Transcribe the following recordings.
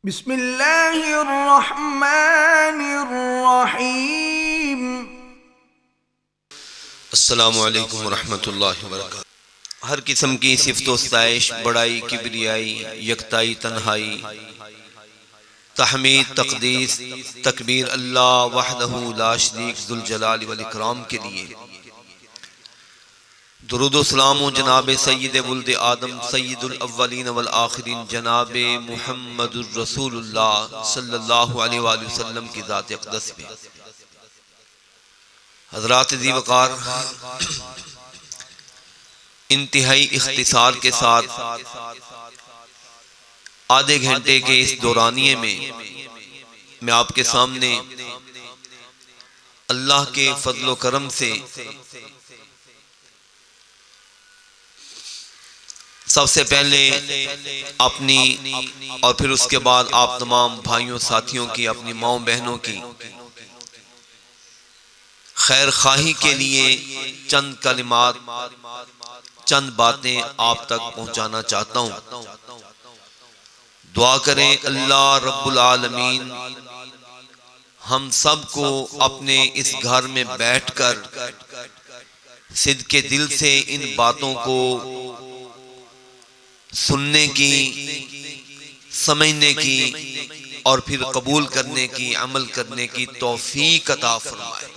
बिस्मिल्लाहिर्रहमानिर्रहीम। अस्सलामु अलैकुम वरहमतुल्लाहि वबरकातुहू। हर किस्म की सिफ़त व स्ताइश, बड़ाई, किबरियाई, यकताई, तन्हाई, तहमीद, तक़दीस, तकबीर अल्लाह वहदहू ला शरीक ज़ुल जलाल वल इकराम के लिए। दुरूद व सलाम जनाब सय्यद वुल्द आदम सय्यदुल अव्वलीन वल आखिरीन जनाब मुहम्मदुर रसूलुल्लाह सल्लल्लाहु अलैहि वसल्लम की ज़ात अक़दस पे। हज़रात ज़ी वक़ार, इंतहाई इख्तिसार के साथ आधे घंटे के इस दौरानिये में मैं आपके सामने अल्लाह के फजल व करम से सबसे पहले अपनी और फिर उसके बाद आप तमाम भाइयों साथियों की, अपनी माओ बहनों की खैर खाही के लिए चंद कलिमात, चंद बातें आप तक पहुंचाना चाहता हूं। दुआ करें अल्लाह रब्बुल आलमीन हम सब को अपने इस घर में बैठकर सिद्के दिल से इन बातों को सुनने की, समझने की और फिर कबूल करने की, अमल करने की तौफीक अता फरमाए।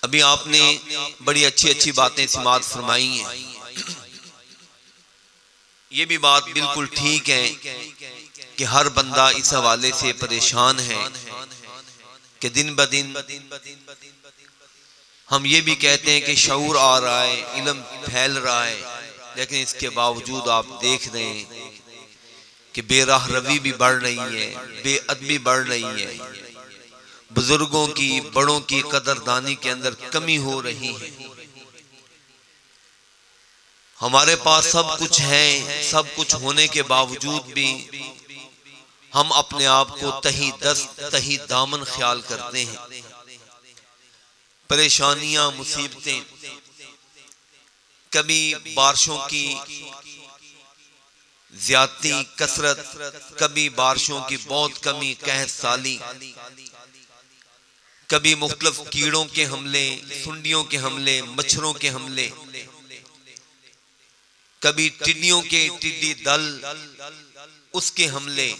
अभी आपने बड़ी अच्छी अच्छी बातें समाअत फरमाई हैं। ये भी बात बिल्कुल ठीक है कि हर बंदा इस हवाले से परेशान है कि दिन ब दिन हम ये भी कहते हैं कि शऊर आ रहा है, इल्म फैल रहा है, लेकिन इसके बावजूद आप देख रहे हैं कि बेराह रवी भी बढ़ रही है, बेअदबी बढ़ रही है, बुजुर्गों की, बड़ों की कदरदानी के अंदर कमी हो रही है। हमारे पास सब कुछ है, सब कुछ होने के बावजूद भी हम अपने आप को तही दस्त, तही दामन ख्याल करते हैं। परेशानियां, मुसीबतें, कभी बारिशों की ज्यादती, कसरत, कभी बारिशों की बहुत कमी, कहत साली, कभी मुख्तलिफ कीड़ों के हमले, सुंडियों के हमले, मच्छरों के हमले, कभी टिड्डियों के टिड्डी दल, उसके हमले,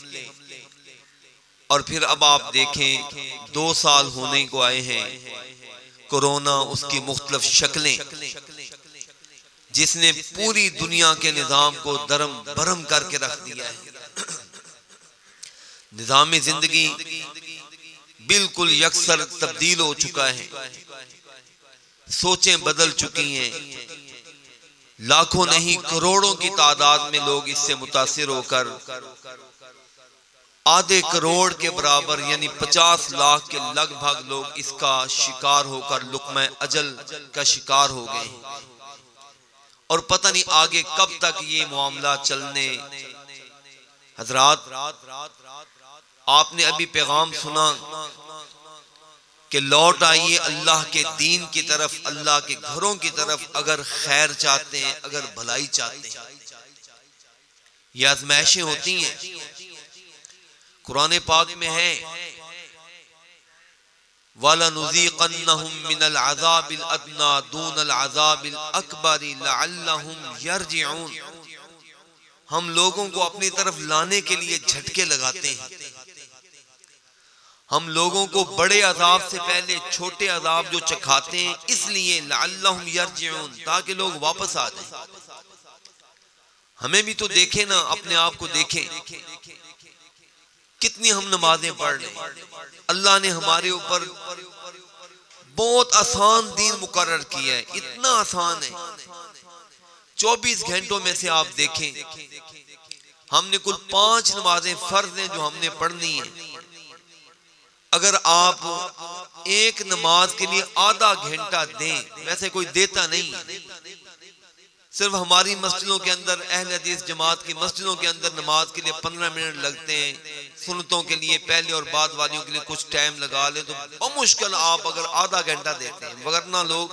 और फिर अब आप देखें 2 साल होने को आए हैं कोरोना, उसकी मुख्तलिफ शक्लें, जिसने पूरी दुनिया के निजाम को दरम बरम करके रख दिया है। निजाम जिंदगी बिल्कुल यकसर तब्दील हो चुका है, सोचें बदल चुकी हैं। लाखों नहीं करोड़ों की तादाद में लोग इससे मुतासिर होकर आधे करोड़ के बराबर यानी 50 लाख के लगभग लोग इसका शिकार होकर लुक़्मा अजल का शिकार हो गए। और पता नहीं आगे कब तक ये मामला चलने। हजरात, आपने अभी पैगाम सुना कि लौट आइए अल्लाह के दीन की तरफ, अल्लाह के घरों की तरफ, अगर खैर चाहते हैं, अगर भलाई चाहते हैं। ये आजमाइशें होती हैं। कुरान पाक में है वलनुज़ीक़न्नहुम मिनल अज़ाबिल अदना दूनल अज़ाबिल अकबर लअल्लहुम यरजिऊन। हम लोगों को अपनी तरफ लाने के लिए झटके लगाते हैं। हम लोगों को बड़े अजाब से पहले छोटे अजाब जो चखाते हैं, इसलिए लअल्लहुम यरजिऊन, ताकि लोग वापस आ जाएं। हमें भी तो देखें ना, अपने आप को देखें, कितनी हम नमाजें पढ़ रहे हैं। अल्लाह ने हमारे ऊपर बहुत आसान दीन मुकर्रर किया है, इतना आसान है। 24 घंटों में से आप देखें, हमने कुल 5 नमाजें फर्ज हैं जो हमने पढ़नी है। अगर आप एक नमाज के लिए आधा घंटा दें, वैसे कोई देता नहीं है, सिर्फ हमारी मस्जिदों के अंदर, अहले हदीस जमात की मस्जिदों के अंदर नमाज के लिए 15 मिनट लगते हैं। सुन्नतों के लिए, पहले और बाद वालियों के लिए कुछ टाइम लगा ले तो बमुश्किल आप अगर आधा घंटा देते हैं। वरना लोग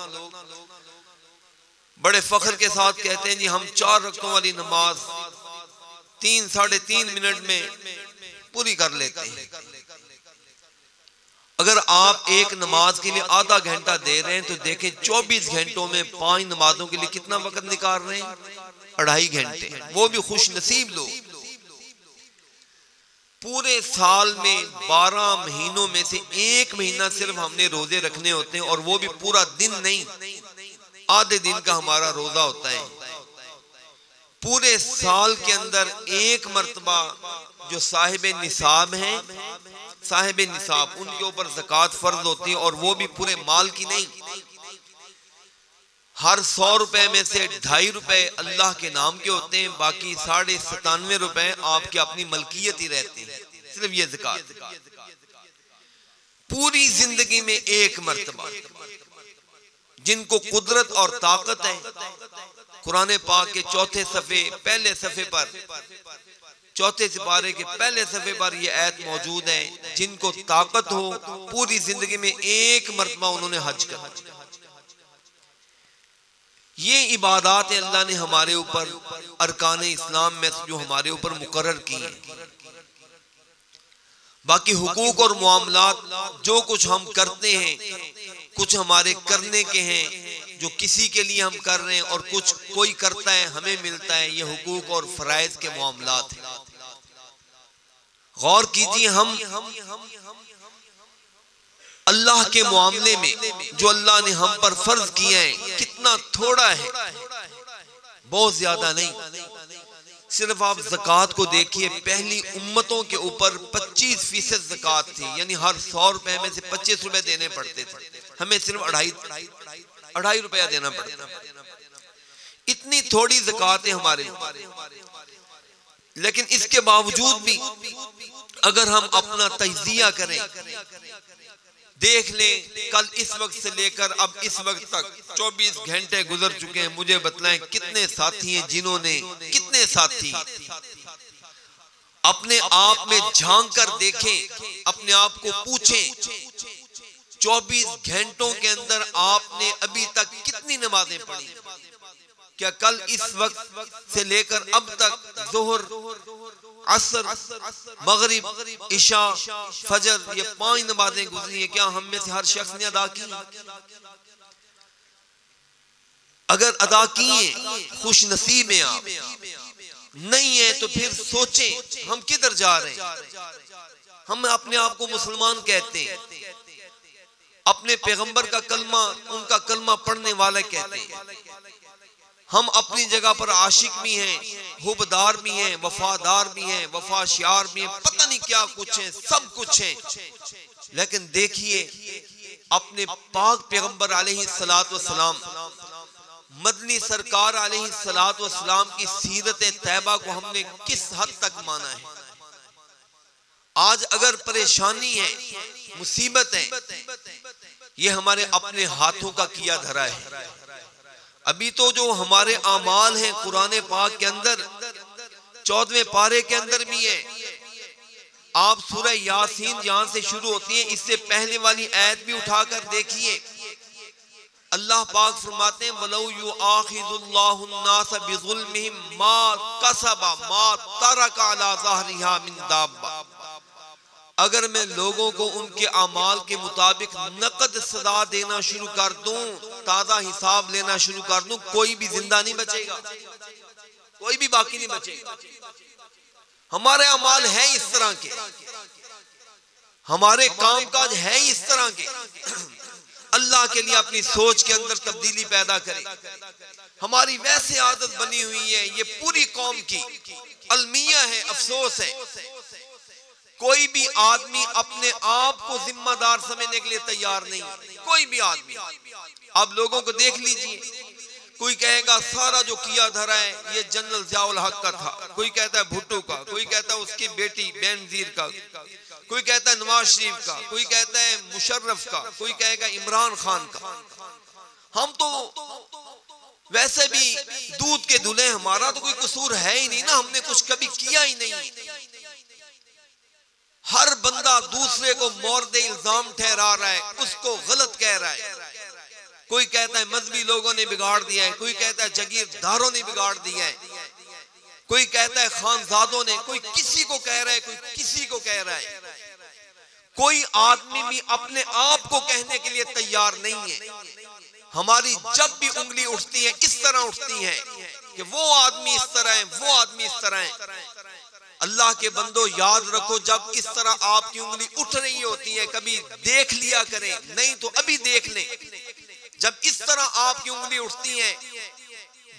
बड़े फख्र के साथ कहते हैं जी हम 4 रकातों वाली नमाज 3 साढ़े 3 मिनट में पूरी कर लेते हैं। अगर आप एक नमाज के लिए आधा घंटा दे रहे हैं तो देखें 24 घंटों में 5 नमाजों के लिए कितना वक्त निकाल रहे हैं, 2.5 घंटे। वो भी खुश नसीब लोग। पूरे साल में 12 महीनों में से 1 महीना सिर्फ हमने रोजे रखने होते हैं, और वो भी पूरा दिन नहीं, आधे दिन का हमारा रोजा होता है। पूरे साल के अंदर एक मर्तबा जो साहिब निसाब हैं, साहिब निसाब, उनके ऊपर ज़कात फर्ज होती है, और वो भी पूरे माल की नहीं। हर 100 रुपए में से 2.5 रुपए अल्लाह के नाम के होते हैं, बाकी 97.5 रुपए आपके अपनी मलकियत ही रहते हैं, सिर्फ ये ज़कात। पूरी जिंदगी में एक मर्तबा जिनको कुदरत और ताकत है, कुरान पाक के चौथे सफ़े पहले सफ़े पर, चौथे सिपारे के पहले सफ़े पर यह आयत मौजूद है, जिनको ताकत हो पूरी जिंदगी में एक मर्तबा उन्होंने हज कर। ये इबादत अल्लाह ने हमारे ऊपर अरकान इस्लाम में जो हमारे ऊपर मुकर्रर की है। बाकी हुकूक और मामलात जो कुछ हम करते हैं, कुछ हमारे करने के हैं जो किसी के लिए हम कर रहे हैं, और कुछ कोई करता है हमें मिलता है। ये हुकूक और फराइज के मामलात हैं। गौर कीजिए, हम अल्लाह के मामले में जो अल्लाह ने हम पर फर्ज किया है कितना थोड़ा है, बहुत ज्यादा नहीं। सिर्फ आप ज़कात को देखिए, पहली उम्मतों के ऊपर 25% ज़कात थी, यानी हर 100 रुपए में से 25 रुपए देने पड़ते थे। हमें सिर्फ 2.5 रुपया देना पड़ता। इतनी थोड़ी ज़कात है हमारे, लेकिन इसके बावजूद भी अगर हम अपना तज्जिया करें, देख लें कल इस वक्त से लेकर अब इस वक्त तक 24 घंटे गुजर चुके हैं, मुझे बतलाएं कितने साथी हैं जिन्होंने, कितने साथी अपने आप में झांक कर देखें, अपने आप को पूछें 24 घंटों के अंदर आपने अभी तक कितनी नमाजें पढ़ी? क्या कल इस वक्त से लेकर अब तक जोहर, असर, मगरिब, इशा, फजर, ये 5 नमाजें गुजरी है, क्या हम में से हर शख्स ने अदा की? अगर अदा किए खुश नसीब हैं आप, नहीं है तो फिर सोचें हम किधर जा रहे हैं। हम अपने आप को मुसलमान कहते हैं, अपने पैगंबर का कलमा, उनका कलमा पढ़ने वाला कहते हैं। हम अपनी जगह पर आशिक भी हैं, हुबदार भी हैं, वफादार भी हैं, वफाशियार भी हैं, पता नहीं क्या कुछ है, सब कुछ है। लेकिन देखिए अपने पाक पैगंबर अलैहिस्सलातु वस्सलाम, मदनी सरकार अलैहिस्सलातु वस्सलाम की सीरत तैयबा को हमने किस हद तक माना है। आज अगर परेशानी है, मुसीबत है, ये हमारे अपने हाथों का किया धरा है। अभी तो जो हमारे आमाल हैं कुरान पाक के अंदर 14वें पारे के अंदर भी है। आप सूरह यासीन जहां से शुरू होती है, इससे पहले वाली आयत भी उठाकर देखिए। अल्लाह पाक फरमाते हैं वलौ युआखिजुल्लाहु अन्नास बिजुल्मिहिम मा कसबा मा तरका अला ज़हरिहा मिन दाब्बा। अगर मैं लोगों को उनके अमाल के मुताबिक नकद सदा देना शुरू कर दूं, ताजा हिसाब लेना शुरू कर दूं, कोई भी जिंदा नहीं बचेगा, कोई भी बाकी नहीं बचेगा। हमारे अमाल है इस तरह के, हमारे कामकाज है इस तरह के। अल्लाह के लिए अपनी सोच के अंदर तब्दीली पैदा करें। हमारी वैसे आदत बनी हुई है, ये पूरी कौम की अलमिया है, अफसोस है। कोई भी आदमी अपने आप को जिम्मेदार समझने के लिए तैयार नहीं, कोई भी आदमी। आप लोगों को देख लीजिए, कोई कहेगा सारा जो किया धरा है ये जनरल ज़ियाउल हक का था, कोई कहता है भुट्टो का, कोई कहता है उसकी बेटी बेनजीर का, कोई कहता है नवाज शरीफ का, कोई कहता है मुशर्रफ का, कोई कहेगा इमरान खान का। हम तो वैसे भी दूध के धुले, हमारा तो कोई कसूर है ही नहीं ना, हमने कुछ कभी किया ही नहीं। हर बंदा दूसरे को मोर्द इल्जाम ठहरा रहा है, उसको गलत कह रहा है। कोई कहता है मजहबी लोगों ने बिगाड़ दिया है, कोई कहता है जागीरदारों ने बिगाड़ दिया है, कोई कहता है खानजादों ने, कोई किसी को कह रहा है, कोई किसी को कह रहा है। कोई आदमी भी अपने आप को कहने के लिए तैयार नहीं है। हमारी जब भी उंगली उठती है इस तरह उठती है कि वो आदमी इस तरह है, वो आदमी इस तरह है। अल्लाह के बंदो याद रखो, जब इस तरह आपकी उंगली उठ रही होती है कभी देख लिया करें, नहीं तो अभी देख लें। जब इस तरह आपकी उंगली उठती है,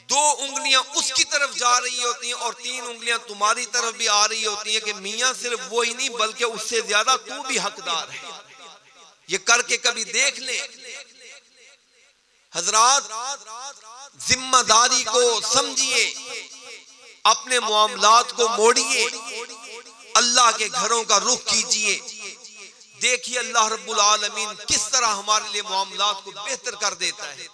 दो उंगलियां उसकी तरफ जा रही होती हैं और तीन उंगलियां तुम्हारी तरफ भी आ रही होती हैं कि मियां सिर्फ वो ही नहीं बल्कि उससे ज्यादा तू भी हकदार है। ये करके कभी देख ले। हजरात, जिम्मेदारी को समझिए, अपने मामलात को मोड़िए, अल्लाह के घरों का रुख कीजिए। देखिए अल्लाह रब्बुल आलमीन किस तरह हमारे लिए मामलात को बेहतर कर देता है,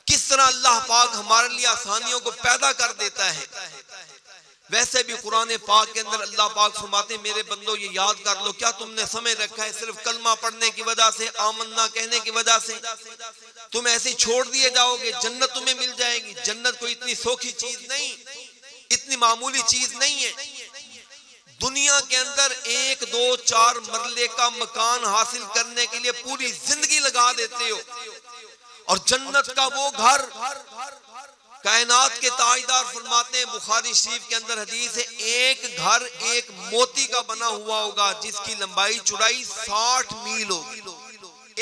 किस तरह अल्लाह पाक हमारे लिए आसानियों को पैदा कर देता है। वैसे भी कुरान पाक के अंदर अल्लाह पाक फरमाते हैं, मेरे बंदो ये याद कर लो, क्या तुमने समझ रखा है सिर्फ कलमा पढ़ने की वजह से, आमन्ना कहने की वजह से तुम ऐसे छोड़ दिए जाओगे, जन्नत तुम्हें मिल जाएगी? जन्नत कोई इतनी सौखी चीज नहीं, इतनी मामूली चीज नहीं है। दुनिया के अंदर 1, 2, 4 मरले का मकान हासिल करने के लिए पूरी जिंदगी लगा देते हो, और जन्नत का वो घर, कायनात के ताजदार फरमाते हैं, बुखारी शरीफ के अंदर हदीस है, एक घर एक मोती का बना हुआ होगा जिसकी लंबाई चौड़ाई 60 मील होगी।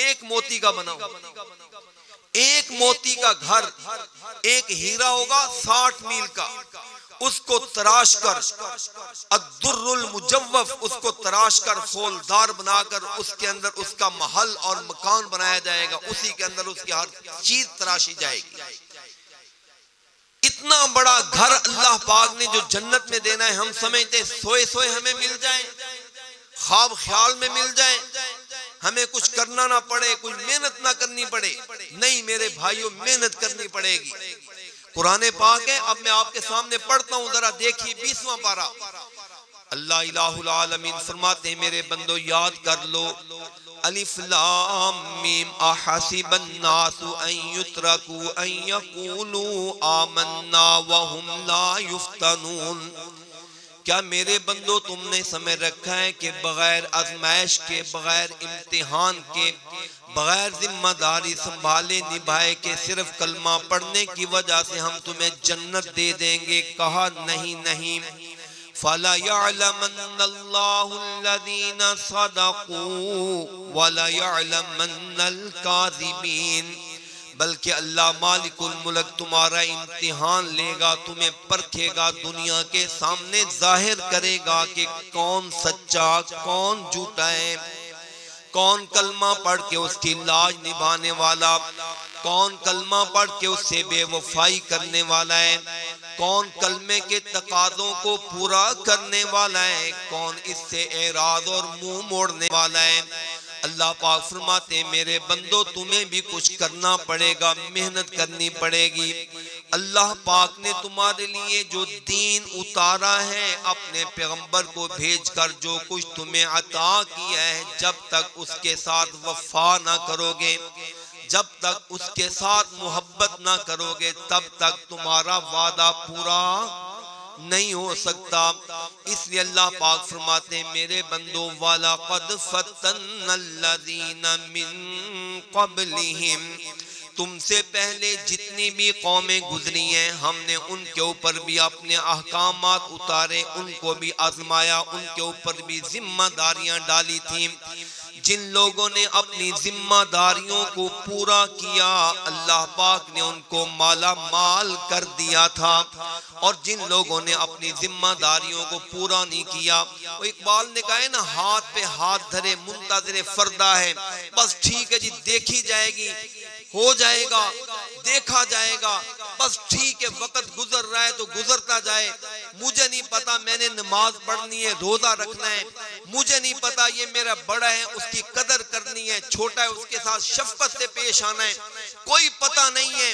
एक मोती का बना हुआ, एक मोती का घर, एक हीरा होगा 60 मील का। उसको तराश कर, अद्दुर्रुल मुजव्वफ, उसको तराश कर फौलदार बनाकर उसके अंदर उसका महल और मकान बनाया जाएगा, उसी के अंदर उसकी हर चीज तराशी जाएगी। इतना बड़ा घर अल्लाह पाक ने जो जन्नत में देना है, हम समझते सोए सोए हमें मिल जाए, ख्वाब ख्याल में मिल जाए, हमें कुछ करना ना पड़े, कोई मेहनत ना करनी पड़े। नहीं मेरे भाइयों, मेहनत करनी पड़ेगी। कुरान पाक है, अब मैं आपके सामने पढ़ता हूं, जरा देखिए 20वां पारा। अल्लाह इलाहुल आलमीन फरमाते हैं, मेरे बंदो याद कर लो, अलिफ लाम मीम अहसिबन नासु अन युतरकू अन यकूलू आमन्ना व हुम ला युफ्तनून। क्या मेरे बंदो तुमने समझ रखा है कि बगैर आजमाइश के, बगैर इम्तिहान के, बगैर जिम्मेदारी संभाले निभाए के सिर्फ कलमा पढ़ने की वजह से हम तुम्हें जन्नत दे देंगे? कहा नहीं नहीं। फला यअलमन्नल्लाहु अल्लज़ीना सदक़ू वला यअलमन्नल काज़िबीन। बल्कि अल्लाह मालिकुल मुल्क तुम्हारा इम्तिहान लेगा, तुम्हें परखेगा, दुनिया के सामने जाहिर करेगा कि कौन सच्चा कौन झूठा है, कौन कलमा पढ़ के उसकी लाज निभाने वाला, कौन कलमा पढ़ के उससे बेवफाई करने वाला है, कौन कलमे के तकाज़ों को पूरा करने वाला है, कौन इससे एराद और मुंह मोड़ने वाला है। अल्लाह पाक फरमाते मेरे बंदो तुम्हें भी कुछ करना पड़ेगा, मेहनत करनी पड़ेगी। अल्लाह पाक ने तुम्हारे लिए जो दीन उतारा है, अपने पैगंबर को भेजकर जो कुछ तुम्हें अता किया है, जब तक उसके साथ वफा ना करोगे, जब तक उसके साथ मोहब्बत ना करोगे, तब तक तुम्हारा वादा पूरा नहीं हो सकता। इसलिए अल्लाह पाक फरमाते हैं मेरे बंदो, वाला क़द फ़तन्नल्लज़ीना मिन क़ब्लिहिम, तुमसे पहले जितनी भी कौमें गुजरी हैं हमने उनके ऊपर भी अपने अहकामात उतारे, उनको भी आजमाया, उनके ऊपर भी जिम्मेदारियां डाली थी। जिन लोगों ने अपनी जिम्मेदारियों को पूरा किया, अल्लाह पाक ने उनको माला माल कर दिया था, और जिन लोगों ने अपनी जिम्मेदारियों को पूरा नहीं किया, वो इकबाल ने कहा है ना, हाथ पे हाथ धरे मुंतज़िर फरदा है, बस ठीक है जी देखी जाएगी, हो जाएगा, देखा जाएगा, बस ठीक है, वक्त गुजर रहा है तो गुजरता जाए, मुझे नहीं पता मैंने नमाज पढ़नी है, रोजा रखना है, मुझे नहीं पता ये मेरा बड़ा है उसकी कदर करनी है, छोटा है उसके साथ शफकत से पेश आना है, कोई पता नहीं है।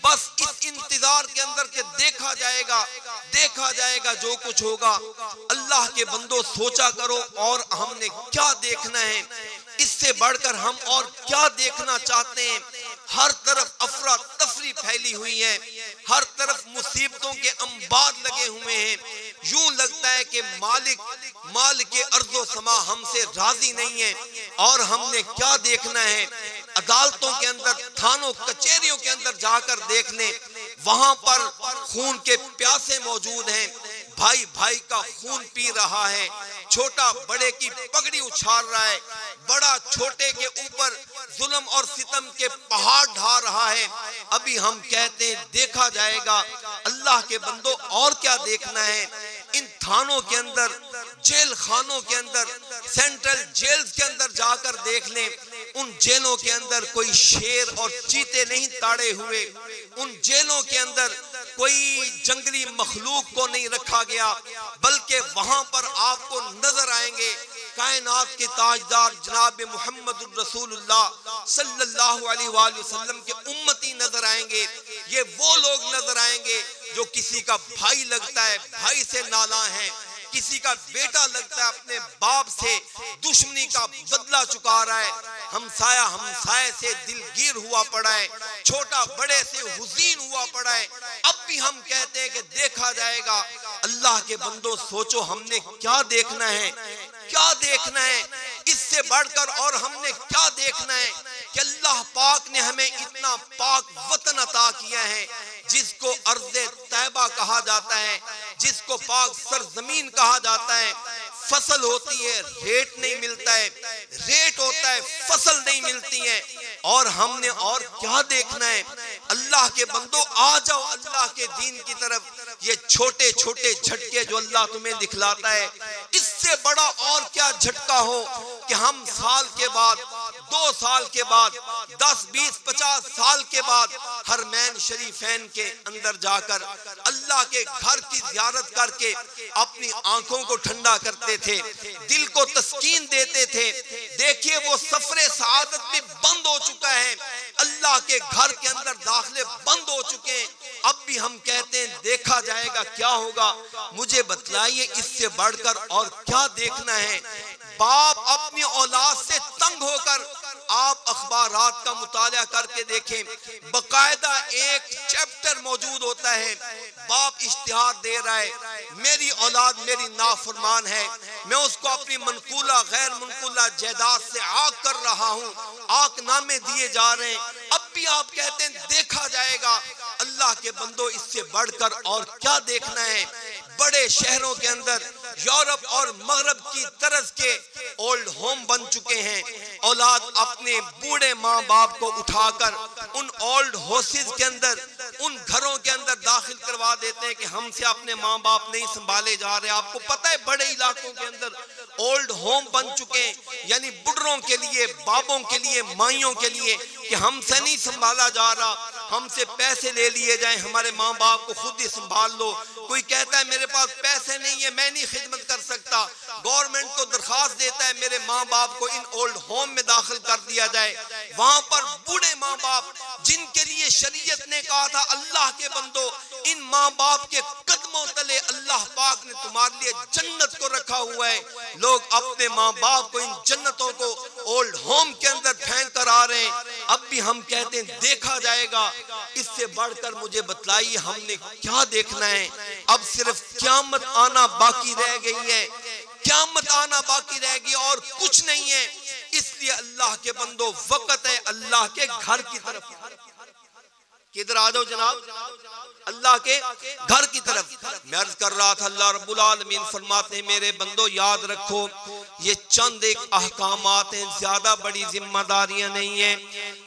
बस इस इंतजार के अंदर के देखा जाएगा, देखा जाएगा जो कुछ होगा। अल्लाह के बंदो सोचा करो, और हमने क्या देखना है, इससे बढ़कर हम और क्या देखना चाहते हैं। हर तरफ अफरा तफरी फैली हुई है, हर तरफ मुसीबतों के अंबार लगे हुए हैं। यूं लगता है कि मालिक अर्ज़ो समा हमसे राजी नहीं है। और हमने क्या देखना है, अदालतों के अंदर, थानों कचहरियों के अंदर जाकर देख लें, वहां पर खून के प्यासे मौजूद हैं। भाई भाई का खून पी रहा है, छोटा बड़े की पगड़ी उछाल रहा है, बड़ा छोटे के ऊपर जुल्म और सितम के पहाड़ ढा रहा है। अभी हम कहते हैं देखा जाएगा। अल्लाह के बंदो, और क्या देखना है? इन थानों के अंदर, जेल खानों के अंदर, सेंट्रल जेल्स के अंदर जाकर देख लें, उन जेलों के अंदर कोई शेर और चीते नहीं ताड़े हुए। उन जेलों के अंदर कोई जंगली मखलूक को नहीं रखा गया, बल्कि वहां पर आपको नजर आएंगे कायनात के ताजदार जनाब मुहम्मद रसूलुल्लाह सल्लल्लाहु अलैहि वसल्लम के उम्मती नजर आएंगे। ये वो लोग नजर आएंगे जो किसी का भाई लगता है, भाई से नाला है, किसी का बेटा लगता है, अपने बाप से दुश्मनी का बदला चुका रहा है, हमसाए से दिलगीर हुआ पड़ा है, छोटा बड़े से हुज़ीन हुआ पड़ा है। अब भी हम कहते हैं कि देखा जाएगा। अल्लाह के बंदो, सोचो हमने क्या देखना है, क्या देखना है इससे बढ़कर, और हमने क्या देखना है कि अल्लाह पाक ने हमें इतना पाक वतन अता किया है, जिसको अर्ज़े तैबा कहा जाता है, जिसको पाक सरजमीन कहा जाता है। फसल होती है, रेट नहीं मिलता है, रेट होता है, फसल नहीं मिलती है। और हमने और क्या देखना है? अल्लाह के बंदो, आ जाओ अल्लाह के दीन की तरफ। ये छोटे छोटे झटके जो अल्लाह तुम्हें दिखलाता है, इससे बड़ा और क्या झटका हो कि हम साल के बाद, 2 साल के बाद, 10, 20, 50 साल के बाद हरमैन शरीफैन के अंदर जाकर अल्लाह के घर की ज़ियारत करके अपनी आंखों को ठंडा करते थे, दिल को तस्कीन देते थे। देखिए वो सफरे सआदत भी बंद हो चुका है, अल्लाह के घर के अंदर दाखिले बंद हो चुके हैं। अब भी हम कहते हैं देखा जाएगा, क्या होगा? मुझे बतलाइए इससे बढ़कर और क्या देखना है? बाप अपनी औलाद से तंग होकर, आप अखबारात का मुताला करके देखें, बकायदा एक चैप्टर मौजूद होता है। बाप इश्तिहार दे रहा है, मेरी औलाद मेरी नाफरमान है, मैं उसको अपनी मनकूला गैर मनकूला जायदाद से आग कर रहा हूँ, आकनामे दिए जा रहे हैं। अब भी आप कहते हैं देखा जाएगा। अल्लाह के बंदो, इससे बढ़कर और क्या देखना है? बड़े शहरों के अंदर यूरोप और मगरब की तरफ के ओल्ड होम बन चुके हैं। औलाद अपने बूढ़े माँ बाप को उठाकर उन ओल्ड हाउसेस के अंदर, उन घरों के अंदर दाखिल करवा देते हैं कि हमसे अपने माँ बाप नहीं संभाले जा रहे। आपको पता है बड़े इलाकों के अंदर ओल्ड होम बन चुके हैं, यानी बुढ़ों के लिए, बाबों के लिए, माइयों के लिए, कि हमसे नहीं संभाला जा रहा, हमसे पैसे ले लिए जाएं, हमारे माँ बाप को खुद ही संभाल लो। कोई कहता है मेरे पास पैसे नहीं है, मैं नहीं खिदमत कर सकता, गवर्नमेंट को दरखास्त देता है मेरे माँ बाप को इन ओल्ड होम में दाखिल कर दिया जाए। वहां पर बूढ़े माँ बाप, जिनके लिए शरीयत ने कहा था अल्लाह के बंदो, इन माँ बाप के कदमों तले अल्लाह पाक ने तुम्हारे लिए जन्नत को रखा हुआ है, लोग अपने माँ बाप को, इन जन्नतों को ओल्ड होम के अंदर फेंक कर आ रहे हैं। अब भी हम कहते हैं देखा जाएगा। इससे बढ़कर मुझे बतलाइए हमने क्या देखना है? अब सिर्फ क़यामत आना बाकी रह गई है, क़यामत आना बाकी रह गई और कुछ नहीं है। इसलिए अल्लाह के बंदो, वक्त है अल्लाह के घर की तरफ। किधर आ जाओ जनाब, अल्लाह के घर की तरफ। मैं अर्ज कर रहा था, अल्लाह रब्बुल आलमीन फरमाते हैं मेरे बंदो याद रखो, ये चंद एक अहकामात हैं, ज्यादा बड़ी जिम्मेदारियां नहीं है।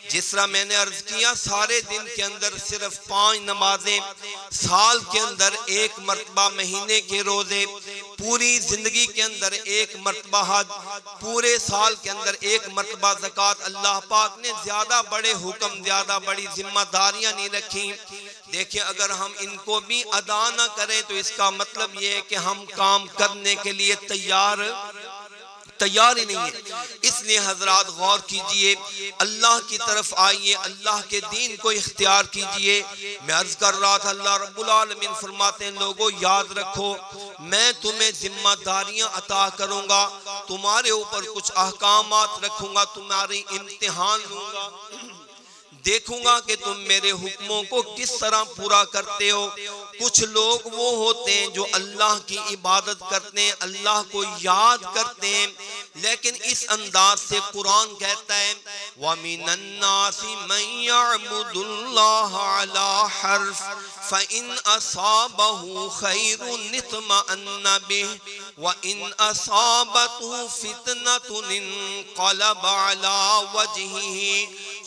जिस तरह मैंने अर्ज किया, सारे दिन के अंदर सिर्फ 5 नमाजें, साल के अंदर 1 मरतबा, महीने के रोजे, पूरी जिंदगी के अंदर 1 मरतबा हज, पूरे साल के अंदर 1 मरतबा ज़कात। अल्लाह पाक ने ज्यादा बड़े हुक्म, ज्यादा बड़ी जिम्मेदारियां नहीं रखी। देखिए अगर हम इनको भी अदा न करें तो इसका मतलब ये है कि हम काम करने के लिए तैयार ही नहीं है। इसलिए हजरात गौर कीजिए, अल्लाह की तरफ आइए, अल्लाह के दीन को इख्तियार कीजिए। मैं अर्ज कर रहा था, अल्लाह रब्बुल आलमीन फरमाते हैं लोगों याद रखो, मैं तुम्हें जिम्मेदारियां अता करूंगा, तुम्हारे ऊपर कुछ अहकामात रखूंगा, तुम्हारी इम्तिहान लूंगा, देखूंगा कि तुम मेरे हुक्मों को किस तरह पूरा करते हो। कुछ लोग वो होते हैं जो अल्लाह की इबादत करते हैं, अल्लाह को याद करते हैं, लेकिन इस अंदाज से कुरान कहता है व मिनन नासी मन यअबुदुल्लाह अला हर्फ फ़इन असाबहु खैरुन इत्मअन्ना बिहि व इन असाबतहु फितनतुन इनक़लब अला वजहिही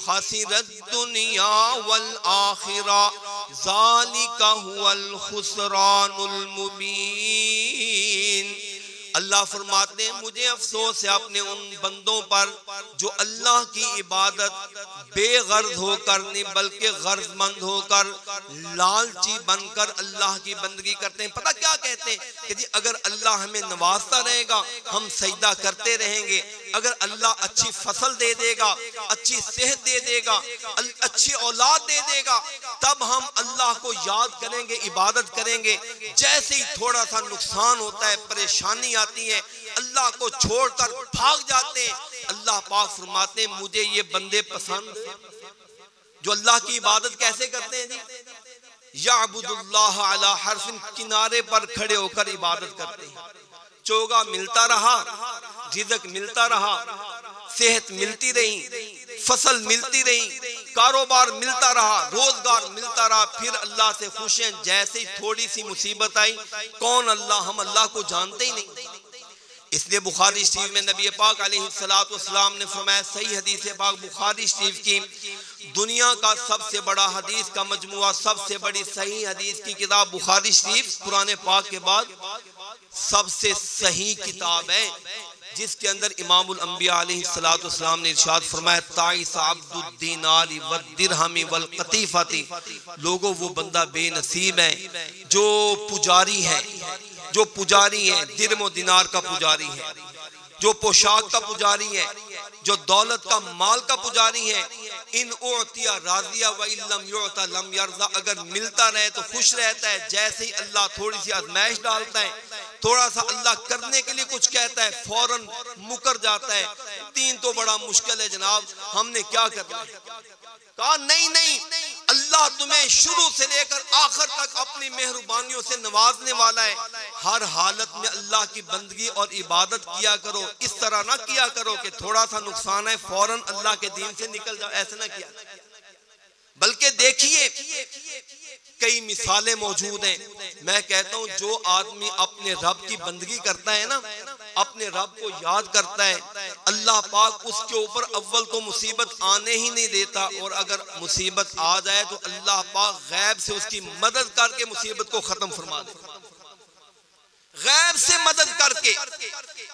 खसिरत दुनिया वल आखिरा ज़ालिका हुवल खुसरानुल मुबीन। अल्लाह फरमाते हैं मुझे अफसोस है अपने उन बंदों पर जो अल्लाह की इबादत बेगर्ज होकर नहीं बल्कि गर्जमंद होकर लालची बनकर अल्लाह की बंदगी करते हैं। पता क्या कहते हैं कि जी अगर अल्लाह हमें नवाजता रहेगा हम सजदा करते रहेंगे, अगर अल्लाह अच्छी फसल दे देगा, अच्छी सेहत दे देगा, अच्छी औलाद दे देगा, तब हम अल्लाह को याद करेंगे, इबादत करेंगे। जैसे ही थोड़ा सा नुकसान होता है, परेशानी आती है, अल्लाह को छोड़कर भाग जाते हैं। अल्लाह पाक फरमाते हैं मुझे ये बंदे पसंद जो अल्लाह की इबादत कैसे करते हैं जी, याबुदुल्लाह अला हर्फिन, किनारे पर खड़े होकर इबादत करते हैं। चोगा मिलता रहा, रिज़्क़ मिलता रहा, सेहत मिलती रही, फसल मिलती रही, कारोबार मिलता रहा, रोजगार मिलता रहा, फिर अल्लाह से खुश हैं। जैसे ही थोड़ी सी मुसीबत आई, कौन अल्लाह, हम अल्लाह को जानते ही नहीं। इसलिए बुखारी शरीफ में नबी पाक अलैहिस्सलातु वस्सलाम ने फरमाया, सही हदीस पाक बुखारी शरीफ की, दुनिया का सबसे बड़ा हदीस का मजमुआ, सबसे बड़ी सही हदीस की किताब बुखारी शरीफ कुरान पाक के बाद सबसे सही किताब है, जिसके अंदर इमामुल अंबिया अलैहिस्सलातु वस्सलाम ने इरशाद फरमाया, ताइस अब्दुद दीनारी वद दिरहमी वल कतीफती, लोगों वो बंदा बेनसीब है जो पुजारी है, जो पुजारी है, दिरम और दिनार का पुजारी है, जो पोशाक का पुजारी है, जो दौलत का माल का पुजारी है। इन उतिया राजिया व इल्लम युता लम यरज़ा, अगर मिलता रहे तो खुश रहता है, जैसे ही अल्लाह थोड़ी सी आजमाइश डालता है, थोड़ा सा अल्लाह करने के लिए कुछ कहता है, फौरन मुकर जाता है। तीन तो बड़ा मुश्किल है जनाब, हमने क्या करना है? कहा नहीं नहीं, अल्लाह तुम्हें शुरू से लेकर आखिर तक अपनी मेहरबानियों से नवाजने वाला है। हर हालत में अल्लाह की बंदगी और इबादत किया करो। इस तरह ना किया करो कि थोड़ा सा नुकसान है फौरन अल्लाह के दीन से निकल जाओ, ऐसा ना किया। बल्कि देखिए कई मिसालें मौजूद हैं। मैं कहता हूं जो आदमी अपने रब की बंदगी करता है ना, अपने रब को याद करता है, अल्लाह पाक उसके ऊपर अव्वल तो मुसीबत आने ही नहीं देता, और अगर मुसीबत आ जाए तो अल्लाह पाक गैब से उसकी मदद करके मुसीबत को खत्म फरमा देता, गैब से मदद करके।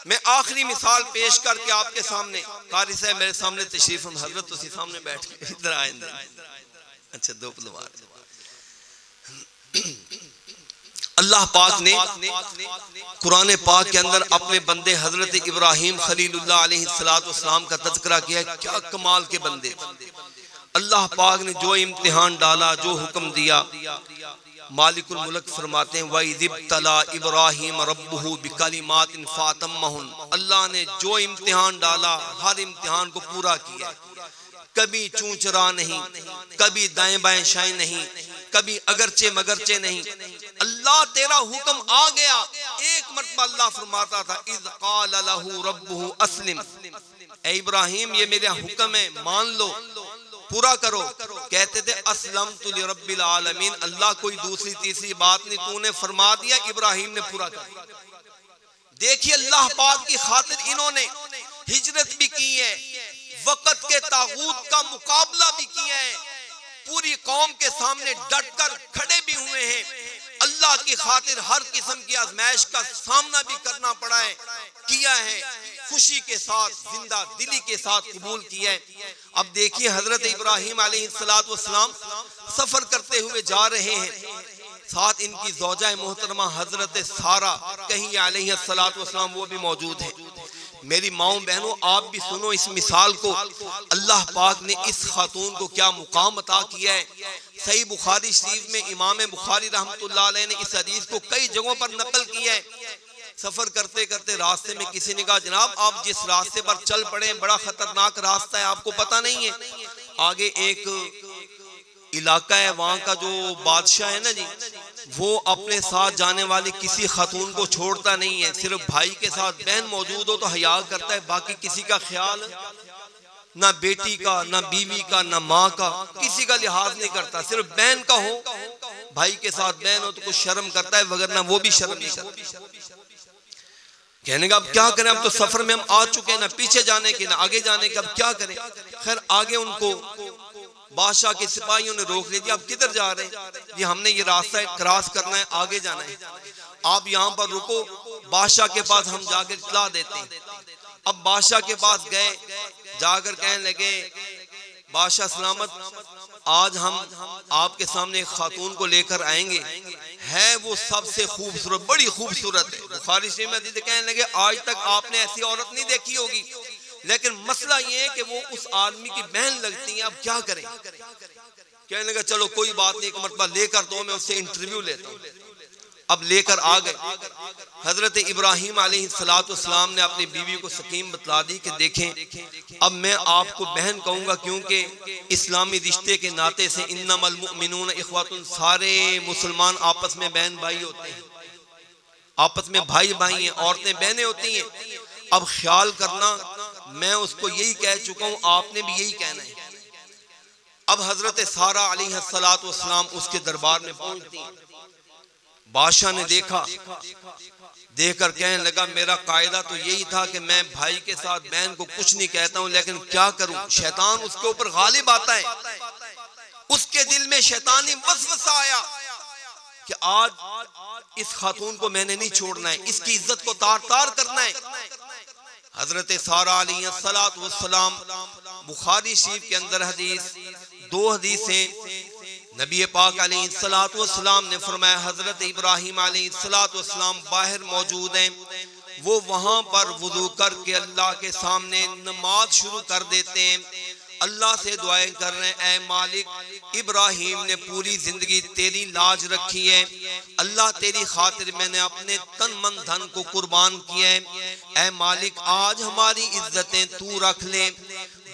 मैं आखिरी मिसाल पेश करके आपके सामने, कारी साहब मेरे सामने तशरीफ, हजरत उसी सामने बैठ के इधर आएंगे। अच्छा दो पलवार। अल्लाह पाक ने कुरान पाक के अंदर अपने बंदे हजरत इब्राहिम खलीलुल्लाह अलैहिस्सलातु वस्सलाम का तज़किरा किया है। क्या कमाल के बंदे। अल्लाह पाक ने जो इम्तिहान डाला, जो हुक्म दिया, मालिकुल मुल्क फरमाते हैं वइज़िब्तला इब्राहिम रब्बुहु बिकलिमातिन फातम्महुन, अल्लाह ने जो इम्तिहान डाला हर इम्तिहान को पूरा किया। कभी चूचरा नहीं, कभी दाएं बाएं शाएं नहीं, कभी अगरचे मगरचे नहीं। अल्लाह तेरा हुक्म आ गया, एक मरतबा अल्लाह फरमाता था इज़ क़ाल लहू रब्बुहु अस्लिम, ए इब्राहिम ये मेरा हुक्म है, मान लो, पूरा करो। कहते थे अस्लमतु लिरब्बिल आलमीन, अल्लाह कोई दूसरी तीसरी बात नहीं, तूने फरमा दिया, इब्राहिम ने पूरा कर। देखिए अल्लाह पाक की खातिर इन्होंने हिजरत भी की है, वक़्त के तागूत का मुकाबला भी किया है, पूरी कौम के सामने डटकर खड़े भी हुए हैं। अल्लाह की खातिर हर किस्म की आजमाइश का सामना भी करना पड़ा है, किया है, खुशी के साथ, जिंदा दिली के साथ कबूल किया है। अब देखिए हजरत इब्राहिम अलैहिस्सलातु वस्सलाम सफर करते हुए जा रहे हैं, साथ इनकी ज़ौजा मोहतरमा हजरत सारा कहीं अलैहिस्सलातु वस्सलाम वो भी मौजूद है। मेरी माओ बहनों आप भी सुनो इस मिसाल को, अल्लाह पाक ने इस खातून को क्या मुकाम अता किया है। सही बुखारी शरीफ में इमाम बुखारी रहमतुल्लाह अलैह ने इस हदीस को कई जगहों पर नकल किया है। सफर करते करते रास्ते में किसी ने कहा जनाब आप जिस रास्ते पर चल पड़े बड़ा खतरनाक रास्ता है, आपको पता नहीं है? आगे एक इलाका है, वहां का जो बादशाह है ना जी, वो अपने साथ जाने वाली किसी खातून को छोड़ता नहीं है। सिर्फ भाई के साथ बहन मौजूद हो तो हया करता है, बाकी किसी का ख्याल ना बेटी का, ना बीवी का, ना माँ का, किसी का लिहाज नहीं करता। सिर्फ बहन का हो, भाई के साथ बहन हो तो कुछ शर्म करता है, वगरना वो भी शर्म नहीं करता। कहने का अब क्या करें, अब तो सफर में हम आ चुके हैं, ना पीछे जाने के ना आगे जाने के, अब क्या करें। खैर आगे उनको बादशाह के सिपाहियों ने रोक लिया, अब किधर जा रहे हैं, ये हमने ये रास्ता क्रॉस करना है, आगे जाना है, आप यहाँ पर रुको, बादशाह के पास हम जाकर इत्तला देते हैं। अब बादशाह के पास गए, जाकर कहने लगे बादशाह सलामत, आज हम आपके सामने एक खातून को लेकर आएंगे, है वो सबसे खूबसूरत, बड़ी खूबसूरत है। बुखारी शरीफ में हदीस कहने लगे आज तक आपने ऐसी औरत नहीं देखी होगी, लेकिन मसला ये है कि वो उस आदमी की बहन लगती है, अब क्या करें। कहने लगा चलो कोई बात नहीं, एक मरतबा लेकर दो, मैं उससे इंटरव्यू लेता हूँ। अब लेकर आ गए। हजरत इब्राहिम अलैहिस्सलाम ने अपनी बीवी को स्कीम बतला दी कि देखें अब मैं आपको बहन कहूंगा, क्योंकि इस्लामी रिश्ते के नाते से इन्नमल मुमिनून इख्वतुन, सारे मुसलमान आपस में बहन भाई होते हैं, आपस में भाई भाई हैं, औरतें बहनें होती हैं। अब ख्याल करना, मैं उसको यही कह चुका हूं, आपने भी यही कहना है। अब हजरत सारा अलैहिस्सलाम उसके दरबार में पहुंचती हैं। बादशाह ने देखा, देखकर कहने लगा मेरा कायदा तो यही था कि मैं भाई के साथ बहन को कुछ नहीं कहता हूं, लेकिन क्या करूं, शैतान उसके ऊपर गालिब आता है। उसके दिल में शैतानी वसवसा आया कि आज इस खातून को मैंने नहीं छोड़ना है, इसकी इज्जत को तार तार करना है। हजरत सारा अलैहिस्सलाम, बुखारी शरीफ के अंदर हदीस, दो हदीसें, नबी पाक अलैहिस्सलाम ने फरमाया हजरत इब्राहिम अलैहिस्सलाम बाहर मौजूद हैं, वो वहां पर वुजू करके अल्लाह के सामने नमाज शुरू कर देते हैं, अल्लाह से दुआएं कर रहे हैं, ऐ मालिक इब्राहिम ने पूरी जिंदगी तेरी लाज रखी है, अल्लाह तेरी खातिर मैंने अपने तन मन धन को कुर्बान किया है, ऐ मालिक आज हमारी इज्जतें तू रख ले।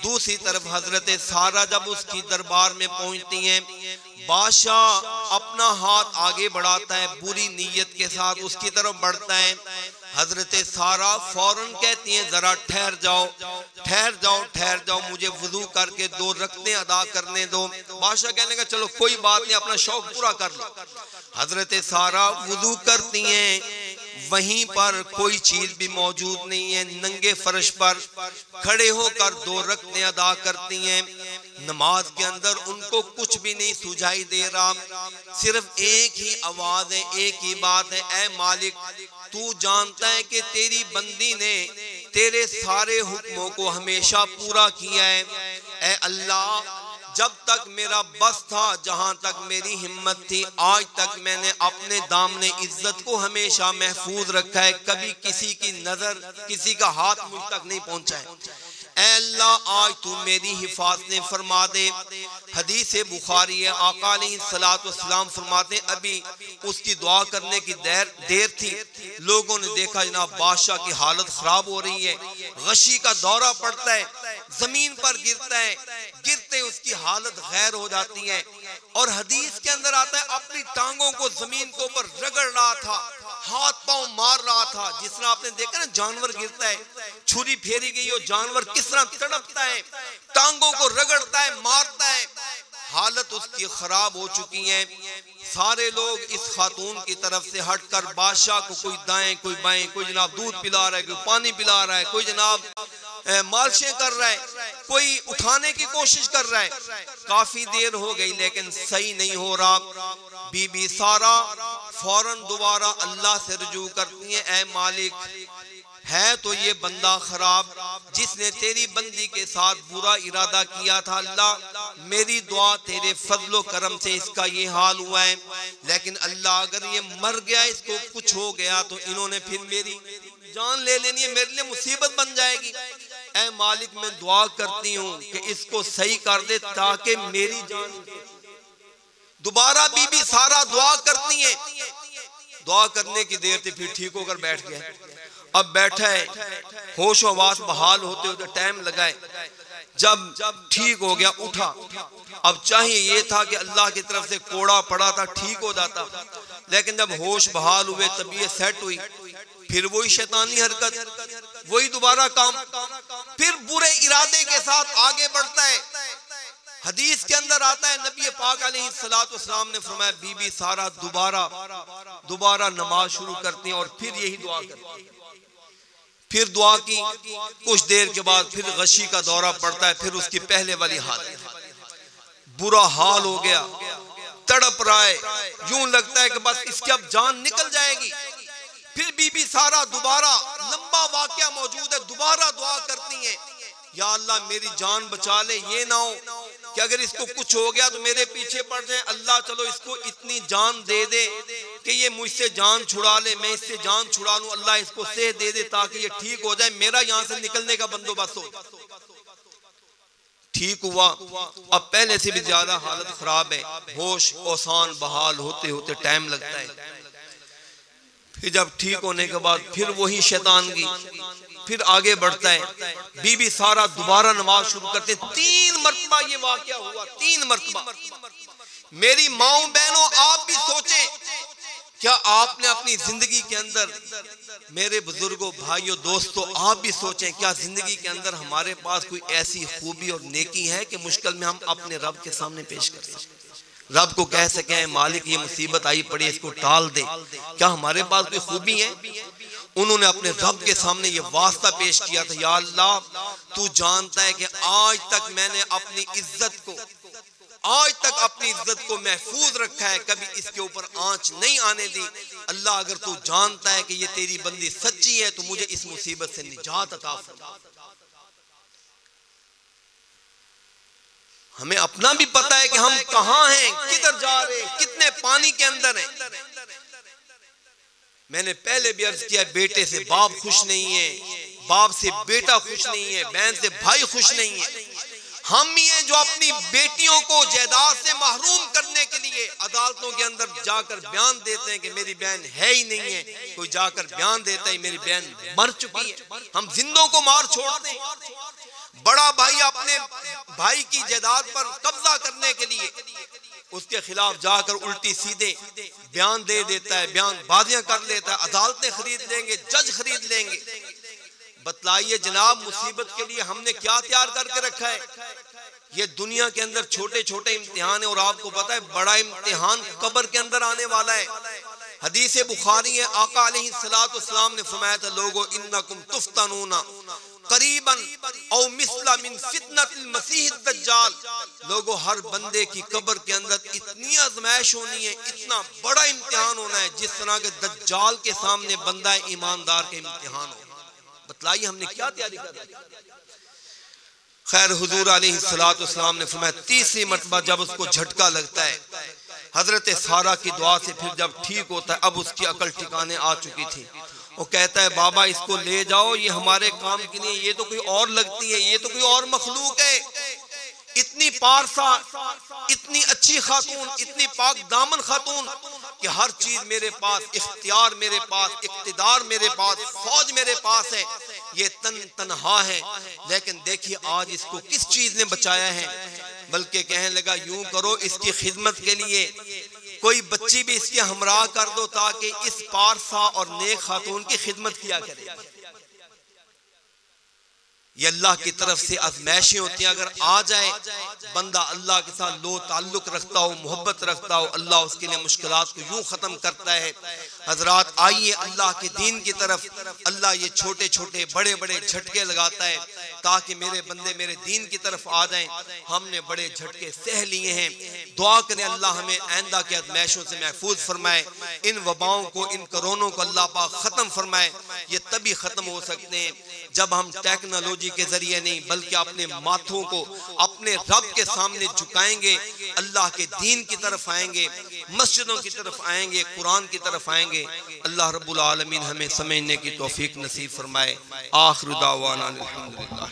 दूसरी तरफ हजरत सारा जब उसकी दरबार में पहुंचती हैं, बादशाह अपना हाथ आगे बढ़ाता है, बुरी नीयत के साथ उसकी तरफ बढ़ता है। हजरत सारा फौरन कहती हैं जरा ठहर जाओ, ठहर जाओ, ठहर जाओ, मुझे वुजू करके 2 रकतें अदा करने दो। बादशाह कहने का चलो कोई बात नहीं, अपना शौक पूरा कर लो। हजरत सारा वुजू करती हैं, वहीं पर कोई चीज भी मौजूद नहीं है, नंगे फर्श पर खड़े होकर 2 रकतें अदा करती हैं। नमाज के अंदर उनको कुछ भी नहीं सुझाई दे रहा, सिर्फ एक ही आवाज है, एक ही बात है, ऐ मालिक तू जानता है कि तेरी बंदी ने तेरे सारे हुक्मों को हमेशा पूरा किया है। ऐ अल्लाह जब तक मेरा बस था, जहां तक मेरी हिम्मत थी, आज तक मैंने अपने दामने इज्जत को हमेशा महफूज रखा है, कभी किसी की नजर, किसी का हाथ मुझ तक नहीं पहुंचा है। ऐ अल्लाह आज तू मेरी हिफाजत फरमा दे। हदीस बुखारी है, आका अलैहिस्सलाम फरमाते अभी उसकी दुआ करने की देर थी, लोगों ने देखा जनाब बादशाह की हालत खराब हो रही है, गशी का दौरा पड़ता है, जमीन पर गिरता है, गिरते उसकी हालत गैर हो जाती है। और हदीस के अंदर आता है अपनी टांगों को जमीन के ऊपर रगड़ रहा था, हाथ पांव मार रहा था, जिस तरह आपने देखा ना जानवर गिरता है, छुरी फेरी गई हो, जानवर किस तरह तड़पता है, टांगों को रगड़ता है, मारता है, हालत उसकी खराब हो चुकी है। सारे लोग इस खातून की तरफ से हटकर बादशाह को कोई दाएं कोई बाएं, कोई जनाब दूध पिला रहा है, कोई पानी पिला रहा है, कोई जनाब मालशें कर रहा है, कोई उठाने की कोशिश कर रहा है। काफी देर हो गई लेकिन सही नहीं हो रहा। बीबी सारा फौरन दोबारा अल्लाह से रुजू करती है, ऐ मालिक है तो ये बंदा खराब, जिसने तेरी बंदी के साथ बुरा इरादा किया था, अल्लाह मेरी दुआ तेरे फजलो करम से इसका ये हाल हुआ है, लेकिन अल्लाह अगर ये मर गया, इसको कुछ हो गया तो इन्होंने फिर मेरी जान ले लेनी है, मेरे लिए मुसीबत बन जाएगी। ऐ मालिक मैं दुआ करती हूँ कि इसको सही कर दे ताकि मेरी जान। दोबारा बीबी सारा दुआ करती है, दुआ करने की देर थी, फिर ठीक होकर बैठ गया। अब बैठा है, होश हवास बहाल होते होते टाइम लगाए, जब ठीक हो गया उठा, अब चाहिए ये था कि अल्लाह की तरफ से कोड़ा पड़ा था ठीक हो जाता, लेकिन जब होश बहाल हुए, तबीयत सेट हुई, फिर वही शैतानी हरकत, वही दोबारा काम, फिर बुरे इरादे के साथ आगे बढ़ता है। हदीस के अंदर आता है नबी पाक अलैहिस्सलाम ने फरमाया बीबी सारा दोबारा नमाज शुरू करती हैं और फिर यही दुआ करती हैं। फिर दुआ की, कुछ देर के बाद फिर गशी का दौरा पड़ता है, फिर उसकी पहले वाली हालत, बुरा हाल हो गया, तड़प रहा है, यूं लगता है कि बस इसकी अब जान निकल जाएगी। फिर बीबी सारा दोबारा, लंबा वाकया मौजूद है, दोबारा दुआ करती हैं, या अल्लाह मेरी जान बचा ले, ये ना हो कि अगर इसको कुछ हो गया तो मेरे पीछे पड़ जाए, अल्लाह चलो इसको इतनी जान दे दे कि ये मुझसे जान छुड़ा ले, मैं इससे जान छुड़ा लूं, अल्लाह इसको सेहत दे दे ताकि ये ठीक हो जाए, मेरा यहां से निकलने का बंदोबस्त हो। ठीक हुआ, अब पहले से भी ज्यादा हालत खराब है, होश औसान बहाल होते होते टाइम लगता है। फिर जब ठीक होने के बाद फिर वही शैतानगी, फिर आगे बढ़ता है। बीबी सारा दोबारा नमाज शुरू करते, 3 मरतबा ये वाकया हुआ, 3 मरतबा। मेरी माओ बहनों, आप भी सोचें, क्या आपने अपनी जिंदगी के अंदर, मेरे बुजुर्गों भाइयों दोस्तों, आप भी सोचें, क्या जिंदगी के अंदर हमारे पास कोई ऐसी खूबी और नेकी है कि मुश्किल में हम अपने रब के सामने पेश करें, रब को कह सकें मालिक ये मुसीबत आई पड़ी, इसको टाल दे? क्या हमारे पास कोई खूबी है? उन्होंने अपने रब के सामने ये वास्ता पेश किया था, या अल्लाह तू जानता है कि आज तक मैंने अपनी इज्जत को महफूज रखा है, कभी इसके ऊपर आंच नहीं आने दी। अल्लाह अगर तू जानता है कि ये तेरी बंदी सच्ची है तो मुझे इस मुसीबत से निजात अता फरमा। हमें अपना भी पता है कि हम कहां हैं, किधर जा रहे हैं, कितने पानी के अंदर हैं। मैंने पहले भी अर्ज किया, बेटे से बाप खुश नहीं है, बाप से बेटा खुश नहीं है, बहन से भाई खुश नहीं है। हम ही हैं जो अपनी बेटियों को जायदाद से महरूम करने के लिए अदालतों के अंदर जाकर बयान देते हैं कि मेरी बहन है ही नहीं है, कोई जाकर बयान देता है मेरी बहन मर चुकी है। हम जिंदों को मार छोड़ते हैं। बड़ा भाई अपने भाई की जायदाद पर कब्जा करने के लिए उसके खिलाफ जाकर उल्टी सीधे बयान दे देता है, बयानबाजियां कर लेता है, अदालतें खरीद लेंगे, जज खरीद लेंगे। बतलाइए जनाब, मुसीबत के लिए हमने क्या तैयार करके रखा है? ये दुनिया के अंदर छोटे छोटे इम्तिहान है, और आपको पता है बड़ा इम्तिहान कब्र के अंदर आने वाला है। हदीस बुखारी है, आका अलैहिस्सलाम ने फरमाया था, लोगो इन्नकुम तुफ्तनूना करीबन औ मिस्ला मिन फितनतिल मसीह दज्जाल। लोगो हर बंदे की कब्र के अंदर इतनी आजमाइश होनी है, इतना बड़ा इम्तिहान होना है, जिस तरह के दज्जाल के सामने बंदा ईमानदार के इम्तिहान हो। बतलाइए हमने क्या तैयारी कर रखी? खैर हुजूर अलैहिस्सलाम ने फरमाया, तीसरी मर्तबा जब उसको झटका लगता है, हजरत सारा की दुआ से फिर जब ठीक होता है, अब उसकी अकल ठिकाने आ चुकी थी। वो कहता है, बाबा इसको ले जाओ, ये हमारे काम की नहीं, ये तो कोई और लगती है, ये तो कोई और मखलूक है। इतनी पारसा, इतनी अच्छी खातून, इतनी पाक दामन खातून कि हर चीज मेरे पास, इख्तियार मेरे पास, इख्तिदार मेरे पास, फौज मेरे पास है, ये तन्हा है। लेकिन देखिए आज इसको किस चीज ने बचाया है, बल्कि कहने लगा यूं करो, इसकी खिदमत के लिए कोई बच्ची भी इसके हमराह कर दो ताकि इस पारसा और नेक खातून की खिदमत किया करे। ये अल्लाह की तरफ से आजमाइशें होती हैं। अगर आ जाए बंदा अल्लाह के साथ लो ताल्लुक रखता हो, मोहब्बत रखता हो, अल्लाह उसके लिए मुश्किलात को यूं खत्म करता है। हजरात आइए अल्लाह के दीन की तरफ, अल्लाह ये छोटे छोटे बड़े बड़े झटके लगाता है ताकि मेरे बंदे मेरे दीन की तरफ आ जाएं। हमने बड़े झटके सह लिए हैं, दुआ करें अल्लाह हमें आइंदा के आजमाइशों से महफूज फरमाए, इन वबाओं को, इन कोरोनों को अल्लाह पाक खत्म फरमाए। ये तभी खत्म हो सकते हैं जब हम टेक्नोलॉजी के जरिए नहीं बल्कि अपने माथों को अपने रब के सामने झुकाएंगे, अल्लाह के दीन की तरफ आएंगे, मस्जिदों की तरफ आएंगे, कुरान की तरफ आएंगे। अल्लाह रब्बुल आलमीन हमें समझने की तौफीक नसीब फरमाए। आखिर दावाना अल्हम्दुलिल्लाह।